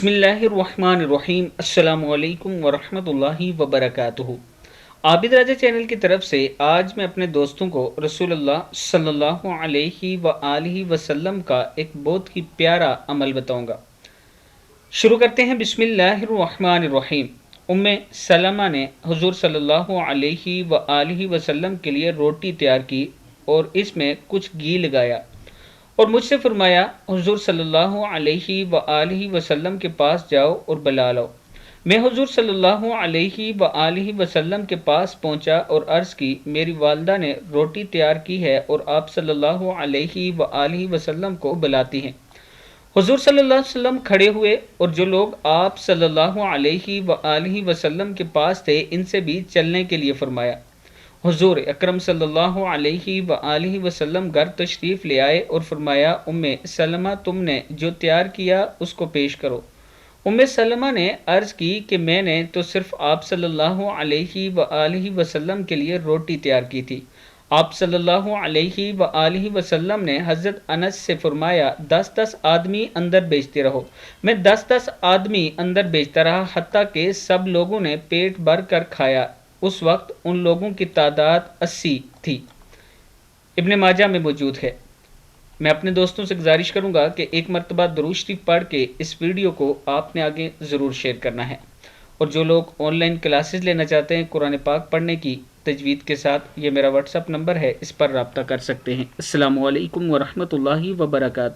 بسم اللہ الرحمن الرحیم السلام علیکم ورحمۃ اللہ وبرکاتہ۔ عابد راجہ چینل کی طرف سے آج میں اپنے دوستوں کو رسول اللہ صلی اللہ علیہ وآلہ وسلم کا ایک بہت ہی پیارا عمل بتاؤں گا۔ شروع کرتے ہیں۔ بسم اللہ الرحمن الرحیم۔ ام سلمہ نے حضور صلی اللہ علیہ وآلہ وسلم کے لیے روٹی تیار کی اور اس میں کچھ گھی لگایا اور مجھ سے فرمایا، حضور صلی اللہ علیہ وآلہ وسلم کے پاس جاؤ اور بلا لاؤ۔ میں حضور صلی اللہ علیہ وآلہ وسلم کے پاس پہنچا اور عرض کی، میری والدہ نے روٹی تیار کی ہے اور آپ صلی اللہ علیہ وآلہ وسلم کو بلاتی ہیں۔ حضور صلی اللہ علیہ وسلم کھڑے ہوئے اور جو لوگ آپ صلی اللہ علیہ وآلہ وسلم کے پاس تھے ان سے بھی چلنے کے لیے فرمایا۔ حضور اکرم صلی اللہ علیہ وآلہ وسلم گھر تشریف لے آئے اور فرمایا، ام سلمہ تم نے جو تیار کیا اس کو پیش کرو۔ ام سلمہ نے عرض کی کہ میں نے تو صرف آپ صلی اللہ علیہ وآلہ وسلم کے لیے روٹی تیار کی تھی۔ آپ صلی اللہ علیہ وآلہ وسلم نے حضرت انس سے فرمایا، 10 آدمی اندر بیچتے رہو۔ میں 10 آدمی اندر بیچتا رہا حتیٰ کہ سب لوگوں نے پیٹ بھر کر کھایا۔ اس وقت ان لوگوں کی تعداد 80 تھی۔ ابن ماجہ میں موجود ہے۔ میں اپنے دوستوں سے گزارش کروں گا کہ ایک مرتبہ درود شریف پڑھ کے اس ویڈیو کو آپ نے آگے ضرور شیئر کرنا ہے، اور جو لوگ آن لائن کلاسز لینا چاہتے ہیں قرآن پاک پڑھنے کی تجوید کے ساتھ، یہ میرا واٹس ایپ نمبر ہے، اس پر رابطہ کر سکتے ہیں۔ السلام علیکم ورحمۃ اللہ وبرکاتہ۔